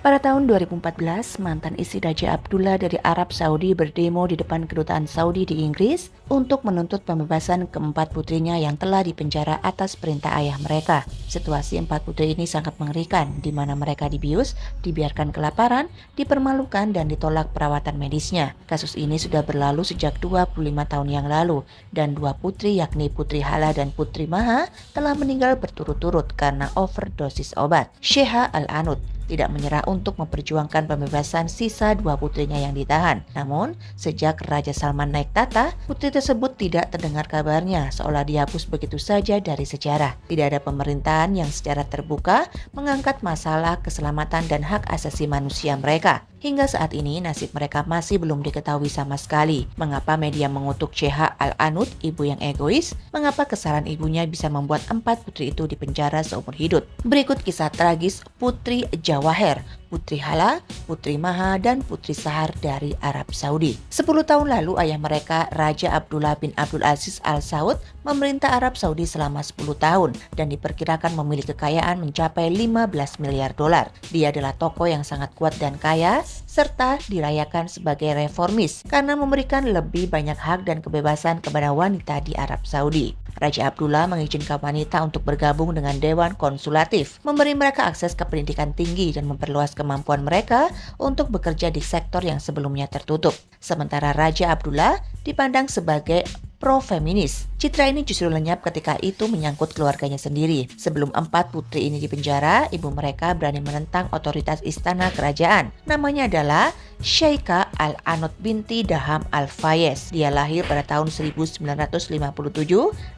Pada tahun 2014, mantan istri Raja Abdullah dari Arab Saudi berdemo di depan kedutaan Saudi di Inggris untuk menuntut pembebasan keempat putrinya yang telah dipenjara atas perintah ayah mereka. Situasi empat putri ini sangat mengerikan, di mana mereka dibius, dibiarkan kelaparan, dipermalukan, dan ditolak perawatan medisnya. Kasus ini sudah berlalu sejak 25 tahun yang lalu, dan dua putri yakni Putri Hala dan Putri Maha telah meninggal berturut-turut karena overdosis obat. Sheikha Al-Anud tidak menyerah untuk memperjuangkan pembebasan sisa dua putrinya yang ditahan. Namun, sejak Raja Salman naik tata, putri tersebut tidak terdengar kabarnya, seolah dihapus begitu saja dari sejarah. Tidak ada pemerintahan yang secara terbuka mengangkat masalah keselamatan dan hak asasi manusia mereka. Hingga saat ini, nasib mereka masih belum diketahui sama sekali. Mengapa media mengutuk Sheikha Al-Anud, ibu yang egois? Mengapa kesalahan ibunya bisa membuat empat putri itu dipenjara seumur hidup? Berikut kisah tragis Putri Jawaher, Putri Hala, Putri Maha, dan Putri Sahar dari Arab Saudi. 10 tahun lalu ayah mereka, Raja Abdullah bin Abdul Aziz Al Saud, memerintah Arab Saudi selama 10 tahun dan diperkirakan memiliki kekayaan mencapai 15 miliar dolar. Dia adalah tokoh yang sangat kuat dan kaya, serta dirayakan sebagai reformis karena memberikan lebih banyak hak dan kebebasan kepada wanita di Arab Saudi. Raja Abdullah mengizinkan wanita untuk bergabung dengan Dewan Konsulatif, memberi mereka akses ke pendidikan tinggi dan memperluas kemampuan mereka untuk bekerja di sektor yang sebelumnya tertutup. Sementara Raja Abdullah dipandang sebagai pro-feminis. Citra ini justru lenyap ketika itu menyangkut keluarganya sendiri. Sebelum empat putri ini dipenjara, ibu mereka berani menentang otoritas istana kerajaan. Namanya adalah Sheikha Al-Anud binti Daham Al-Fayez. Dia lahir pada tahun 1957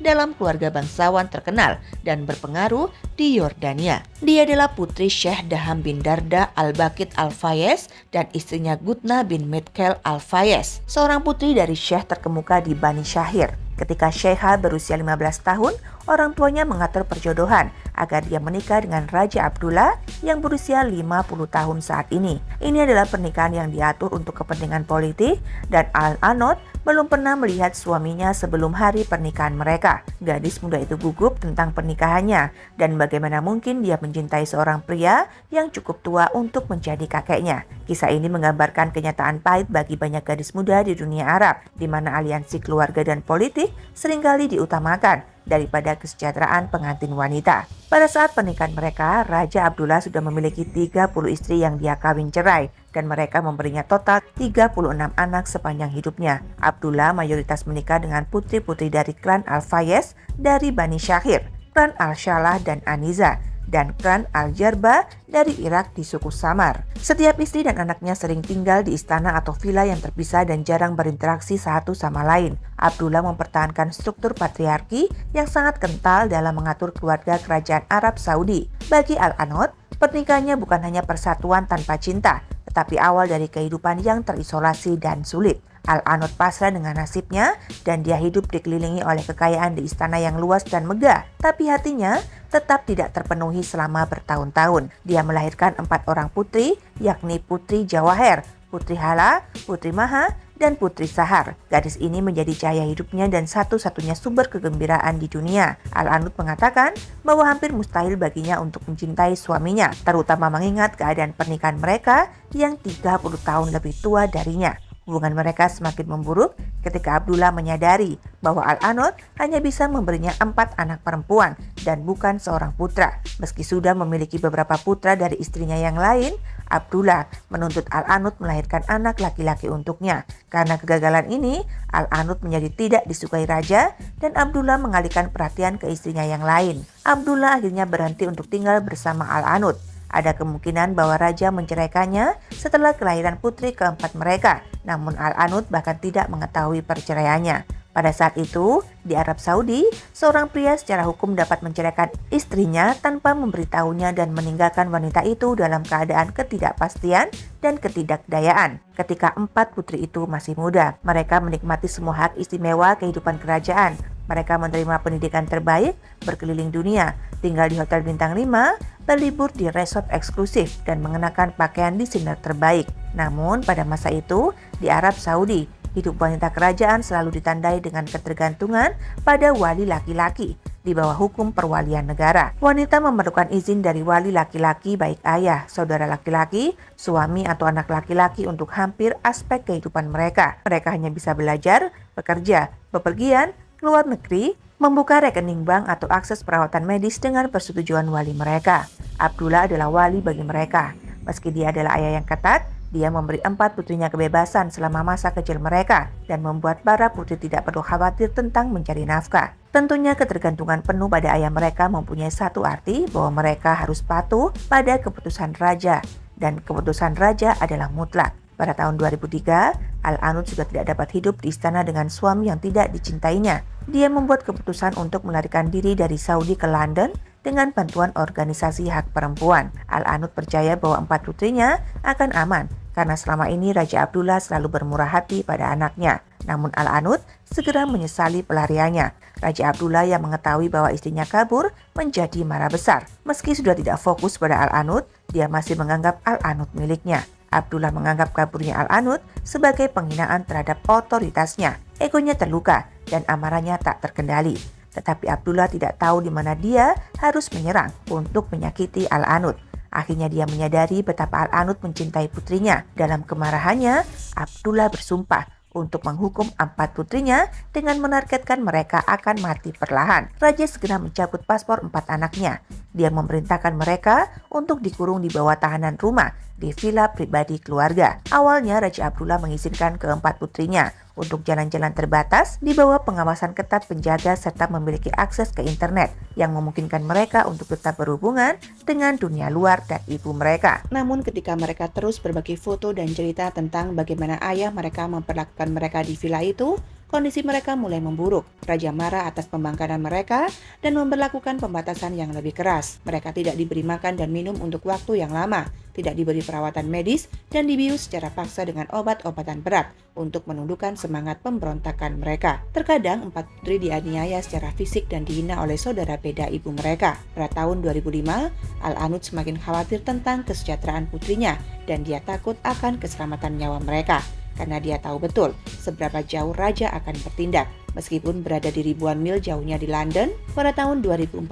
dalam keluarga bangsawan terkenal dan berpengaruh di Yordania. Dia adalah putri Sheikh Daham bin Darda Al-Bakit Al-Fayez dan istrinya Gutna bin Mitkel Al-Fayez, seorang putri dari Syekh terkemuka di Bani Syahir. Ketika Sheikha berusia 15 tahun, orang tuanya mengatur perjodohan agar dia menikah dengan Raja Abdullah yang berusia 50 tahun saat ini. Ini adalah pernikahan yang diatur untuk kepentingan politik dan Al-Anud belum pernah melihat suaminya sebelum hari pernikahan mereka. Gadis muda itu gugup tentang pernikahannya dan bagaimana mungkin dia mencintai seorang pria yang cukup tua untuk menjadi kakeknya. Kisah ini menggambarkan kenyataan pahit bagi banyak gadis muda di dunia Arab, di mana aliansi keluarga dan politik seringkali diutamakan daripada kesejahteraan pengantin wanita. Pada saat pernikahan mereka, Raja Abdullah sudah memiliki 30 istri yang dia kawin cerai dan mereka memberinya total 36 anak sepanjang hidupnya. Abdullah mayoritas menikah dengan putri-putri dari klan Al-Fayez dari Bani Syahir, klan Al-Shalah dan Aniza, dan klan Al-Jarba dari Irak di suku Samar. Setiap istri dan anaknya sering tinggal di istana atau villa yang terpisah dan jarang berinteraksi satu sama lain. Abdullah mempertahankan struktur patriarki yang sangat kental dalam mengatur keluarga kerajaan Arab Saudi. Bagi Al-Anud, pernikahannya bukan hanya persatuan tanpa cinta, tetapi awal dari kehidupan yang terisolasi dan sulit. Al-Anud pasrah dengan nasibnya dan dia hidup dikelilingi oleh kekayaan di istana yang luas dan megah. Tapi hatinya tetap tidak terpenuhi selama bertahun-tahun. Dia melahirkan 4 orang putri, yakni Putri Jawaher, Putri Hala, Putri Maha, dan Putri Sahar. Gadis ini menjadi cahaya hidupnya dan satu-satunya sumber kegembiraan di dunia. Al-Anud mengatakan bahwa hampir mustahil baginya untuk mencintai suaminya, terutama mengingat keadaan pernikahan mereka yang 30 tahun lebih tua darinya. Hubungan mereka semakin memburuk ketika Abdullah menyadari bahwa Al-Anud hanya bisa memberinya 4 anak perempuan dan bukan seorang putra. Meski sudah memiliki beberapa putra dari istrinya yang lain, Abdullah menuntut Al-Anud melahirkan anak laki-laki untuknya. Karena kegagalan ini, Al-Anud menjadi tidak disukai raja dan Abdullah mengalihkan perhatian ke istrinya yang lain. Abdullah akhirnya berhenti untuk tinggal bersama Al-Anud. Ada kemungkinan bahwa raja menceraikannya setelah kelahiran putri keempat mereka, namun Al-Anud bahkan tidak mengetahui perceraiannya. Pada saat itu, di Arab Saudi, seorang pria secara hukum dapat menceraikan istrinya tanpa memberitahunya dan meninggalkan wanita itu dalam keadaan ketidakpastian dan ketidakdayaan. Ketika 4 putri itu masih muda, mereka menikmati semua hak istimewa kehidupan kerajaan. Mereka menerima pendidikan terbaik, berkeliling dunia, tinggal di hotel bintang 5, berlibur di resort eksklusif, dan mengenakan pakaian desainer terbaik. Namun pada masa itu, di Arab Saudi, Hidup wanita kerajaan selalu ditandai dengan ketergantungan pada wali laki-laki di bawah hukum perwalian negara. Wanita memerlukan izin dari wali laki-laki baik ayah, saudara laki-laki, suami atau anak laki-laki untuk hampir aspek kehidupan mereka. Mereka hanya bisa belajar, bekerja, bepergian, keluar negeri, membuka rekening bank atau akses perawatan medis dengan persetujuan wali mereka. Abdullah adalah wali bagi mereka. Meski dia adalah ayah yang ketat, dia memberi 4 putrinya kebebasan selama masa kecil mereka dan membuat para putri tidak perlu khawatir tentang mencari nafkah. Tentunya ketergantungan penuh pada ayah mereka mempunyai satu arti bahwa mereka harus patuh pada keputusan raja dan keputusan raja adalah mutlak. Pada tahun 2003, Al-Anud juga tidak dapat hidup di istana dengan suami yang tidak dicintainya. Dia membuat keputusan untuk melarikan diri dari Saudi ke London dengan bantuan organisasi hak perempuan. Al-Anud percaya bahwa 4 putrinya akan aman karena selama ini Raja Abdullah selalu bermurah hati pada anaknya. Namun Al-Anud segera menyesali pelariannya. Raja Abdullah yang mengetahui bahwa istrinya kabur menjadi marah besar. Meski sudah tidak fokus pada Al-Anud, dia masih menganggap Al-Anud miliknya. Abdullah menganggap kaburnya Al-Anud sebagai penghinaan terhadap otoritasnya. Egonya terluka dan amarahnya tak terkendali. Tetapi Abdullah tidak tahu di mana dia harus menyerang untuk menyakiti Al-Anud. Akhirnya dia menyadari betapa Al-Anud mencintai putrinya. Dalam kemarahannya, Abdullah bersumpah untuk menghukum 4 putrinya dengan menargetkan mereka akan mati perlahan. Raja segera mencabut paspor 4 anaknya. Dia memerintahkan mereka untuk dikurung di bawah tahanan rumah di villa pribadi keluarga. Awalnya Raja Abdullah mengizinkan ke-4 putrinya untuk jalan-jalan terbatas di bawah pengawasan ketat penjaga serta memiliki akses ke internet yang memungkinkan mereka untuk tetap berhubungan dengan dunia luar dan ibu mereka. Namun ketika mereka terus berbagi foto dan cerita tentang bagaimana ayah mereka memperlakukan mereka di villa itu, kondisi mereka mulai memburuk. Raja marah atas pembangkangan mereka dan memberlakukan pembatasan yang lebih keras. Mereka tidak diberi makan dan minum untuk waktu yang lama, tidak diberi perawatan medis, dan dibius secara paksa dengan obat-obatan berat untuk menundukkan semangat pemberontakan mereka. Terkadang 4 putri dianiaya secara fisik dan dihina oleh saudara beda ibu mereka. Pada tahun 2005, Al-Anud semakin khawatir tentang kesejahteraan putrinya dan dia takut akan keselamatan nyawa mereka. Karena dia tahu betul seberapa jauh raja akan bertindak. Meskipun berada di ribuan mil jauhnya di London, pada tahun 2014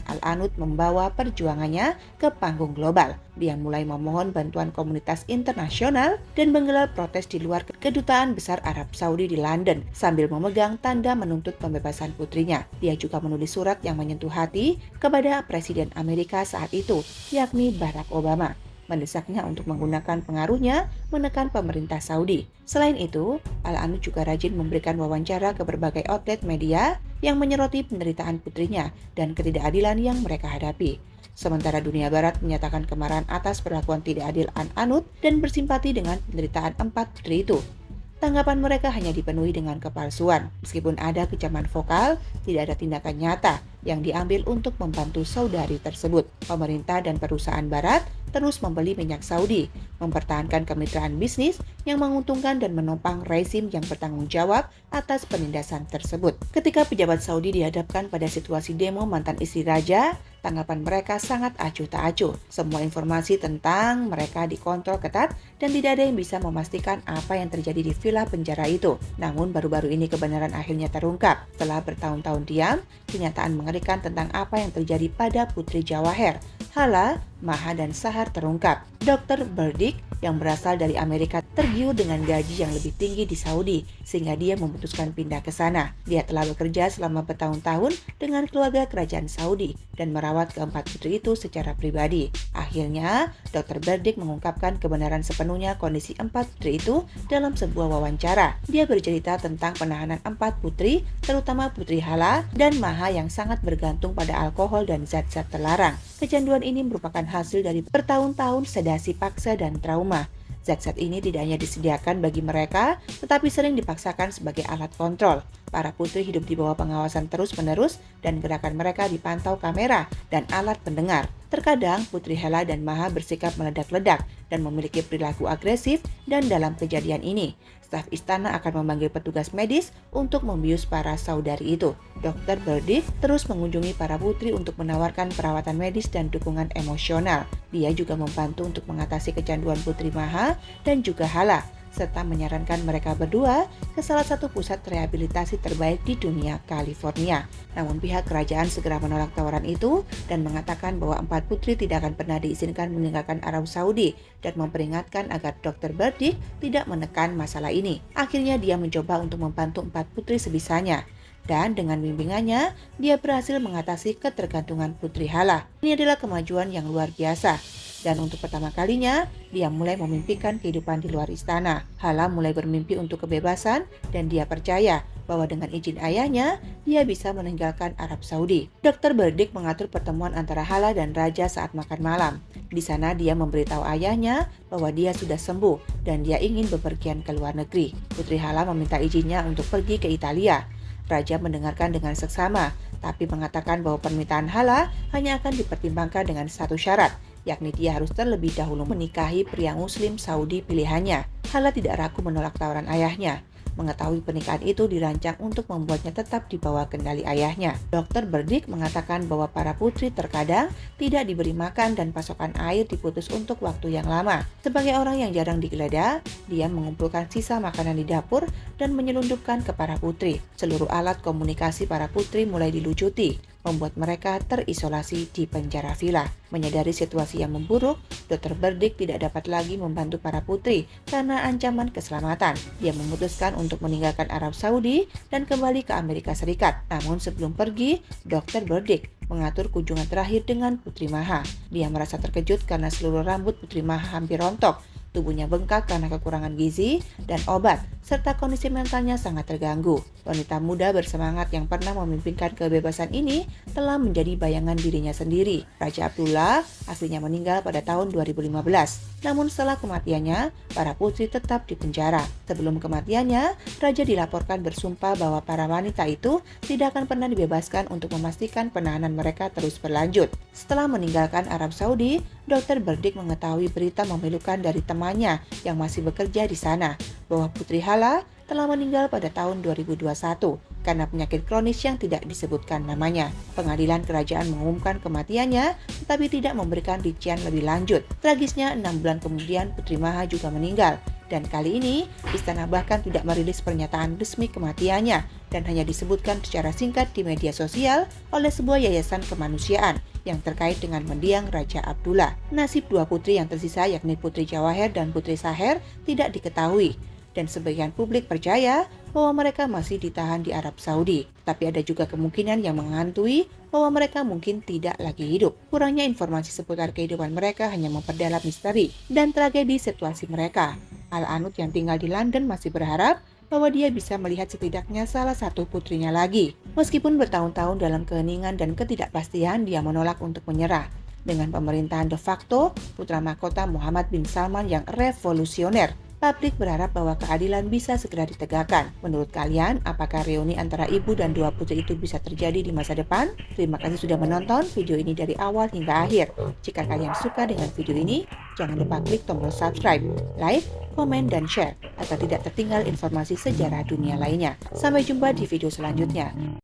Al-Anud membawa perjuangannya ke panggung global. Dia mulai memohon bantuan komunitas internasional dan menggelar protes di luar kedutaan besar Arab Saudi di London sambil memegang tanda menuntut pembebasan putrinya. Dia juga menulis surat yang menyentuh hati kepada Presiden Amerika saat itu, yakni Barack Obama, mendesaknya untuk menggunakan pengaruhnya menekan pemerintah Saudi. Selain itu, Al-Anud juga rajin memberikan wawancara ke berbagai outlet media yang menyoroti penderitaan putrinya dan ketidakadilan yang mereka hadapi. Sementara dunia barat menyatakan kemarahan atas perlakuan tidak adil Al-Anud dan bersimpati dengan penderitaan 4 putri itu. Tanggapan mereka hanya dipenuhi dengan kepalsuan. Meskipun ada kecaman vokal, tidak ada tindakan nyata yang diambil untuk membantu saudari tersebut. Pemerintah dan perusahaan barat terus membeli minyak Saudi, mempertahankan kemitraan bisnis yang menguntungkan dan menopang rezim yang bertanggung jawab atas penindasan tersebut. Ketika pejabat Saudi dihadapkan pada situasi demo mantan istri raja, tanggapan mereka sangat acuh tak acuh. Semua informasi tentang mereka dikontrol ketat dan tidak ada yang bisa memastikan apa yang terjadi di villa penjara itu. Namun baru-baru ini kebenaran akhirnya terungkap. Setelah bertahun-tahun diam, kenyataan mengerikan tentang apa yang terjadi pada Putri Jawaher, Hala, Maha, dan Sahar terungkap. Dr. Burdick yang berasal dari Amerika tergiur dengan gaji yang lebih tinggi di Saudi sehingga dia memutuskan pindah ke sana. Dia telah bekerja selama bertahun-tahun dengan keluarga kerajaan Saudi dan merawat ke-4 putri itu secara pribadi. Akhirnya, Dr. Burdick mengungkapkan kebenaran sepenuhnya kondisi 4 putri itu dalam sebuah wawancara. Dia bercerita tentang penahanan 4 putri, terutama Putri Hala dan Maha yang sangat bergantung pada alkohol dan zat-zat terlarang. Kecanduan ini merupakan hasil dari bertahun-tahun sedasi paksa dan trauma. Zat-zat ini tidak hanya disediakan bagi mereka, tetapi sering dipaksakan sebagai alat kontrol. Para putri hidup di bawah pengawasan terus-menerus dan gerakan mereka dipantau kamera dan alat pendengar. Terkadang Putri Hela dan Maha bersikap meledak-ledak dan memiliki perilaku agresif, dan dalam kejadian ini, staf istana akan memanggil petugas medis untuk membius para saudari itu. Dr. Burdick terus mengunjungi para putri untuk menawarkan perawatan medis dan dukungan emosional. Dia juga membantu untuk mengatasi kecanduan Putri Maha dan juga Hala. serta menyarankan mereka berdua ke salah satu pusat rehabilitasi terbaik di dunia, California. Namun pihak kerajaan segera menolak tawaran itu dan mengatakan bahwa 4 putri tidak akan pernah diizinkan meninggalkan Arab Saudi dan memperingatkan agar Dr. Burdick tidak menekan masalah ini. Akhirnya dia mencoba untuk membantu 4 putri sebisanya. Dan dengan bimbingannya, dia berhasil mengatasi ketergantungan Putri Hala. Ini adalah kemajuan yang luar biasa. Dan untuk pertama kalinya, dia mulai memimpikan kehidupan di luar istana. Hala mulai bermimpi untuk kebebasan dan dia percaya bahwa dengan izin ayahnya, dia bisa meninggalkan Arab Saudi. Dr. Burdick mengatur pertemuan antara Hala dan Raja saat makan malam. Di sana dia memberitahu ayahnya bahwa dia sudah sembuh dan dia ingin bepergian ke luar negeri. Putri Hala meminta izinnya untuk pergi ke Italia. Raja mendengarkan dengan seksama, tapi mengatakan bahwa permintaan Hala hanya akan dipertimbangkan dengan satu syarat, yakni dia harus terlebih dahulu menikahi pria Muslim Saudi pilihannya. Hala tidak ragu menolak tawaran ayahnya. Mengetahui pernikahan itu dirancang untuk membuatnya tetap di bawah kendali ayahnya. Dr. Burdick mengatakan bahwa para putri terkadang tidak diberi makan dan pasokan air diputus untuk waktu yang lama. Sebagai orang yang jarang digeledah, dia mengumpulkan sisa makanan di dapur dan menyelundupkan ke para putri. Seluruh alat komunikasi para putri mulai dilucuti, membuat mereka terisolasi di penjara villa. Menyadari situasi yang memburuk, Dr. Burdick tidak dapat lagi membantu para putri karena ancaman keselamatan. Dia memutuskan untuk meninggalkan Arab Saudi dan kembali ke Amerika Serikat. Namun sebelum pergi, Dr. Burdick mengatur kunjungan terakhir dengan Putri Maha. Dia merasa terkejut karena seluruh rambut Putri Maha hampir rontok. Tubuhnya bengkak karena kekurangan gizi dan obat, serta kondisi mentalnya sangat terganggu. Wanita muda bersemangat yang pernah memimpinkan kebebasan ini telah menjadi bayangan dirinya sendiri. Raja Abdullah akhirnya meninggal pada tahun 2015. Namun setelah kematiannya, para putri tetap dipenjara. Sebelum kematiannya, Raja dilaporkan bersumpah bahwa para wanita itu tidak akan pernah dibebaskan untuk memastikan penahanan mereka terus berlanjut. Setelah meninggalkan Arab Saudi, Dr. Burdick mengetahui berita memilukan dari temannya yang masih bekerja di sana, bahwa Putri Hala telah meninggal pada tahun 2021 karena penyakit kronis yang tidak disebutkan namanya. Pengadilan kerajaan mengumumkan kematiannya, tetapi tidak memberikan rincian lebih lanjut. Tragisnya, 6 bulan kemudian Putri Maha juga meninggal. Dan kali ini, istana bahkan tidak merilis pernyataan resmi kematiannya dan hanya disebutkan secara singkat di media sosial oleh sebuah yayasan kemanusiaan yang terkait dengan mendiang Raja Abdullah. Nasib 2 putri yang tersisa yakni Putri Jawaher dan Putri Saher tidak diketahui. Dan sebagian publik percaya bahwa mereka masih ditahan di Arab Saudi. Tapi ada juga kemungkinan yang menghantui bahwa mereka mungkin tidak lagi hidup. Kurangnya informasi seputar kehidupan mereka hanya memperdalam misteri dan tragedi situasi mereka. Al-Anud yang tinggal di London masih berharap bahwa dia bisa melihat setidaknya salah satu putrinya lagi. Meskipun bertahun-tahun dalam keheningan dan ketidakpastian, dia menolak untuk menyerah. Dengan pemerintahan de facto, putra mahkota Muhammad bin Salman yang revolusioner, publik berharap bahwa keadilan bisa segera ditegakkan. Menurut kalian, apakah reuni antara ibu dan 2 putri itu bisa terjadi di masa depan? Terima kasih sudah menonton video ini dari awal hingga akhir. Jika kalian suka dengan video ini, jangan lupa klik tombol subscribe, like, komen, dan share agar tidak tertinggal informasi sejarah dunia lainnya. Sampai jumpa di video selanjutnya.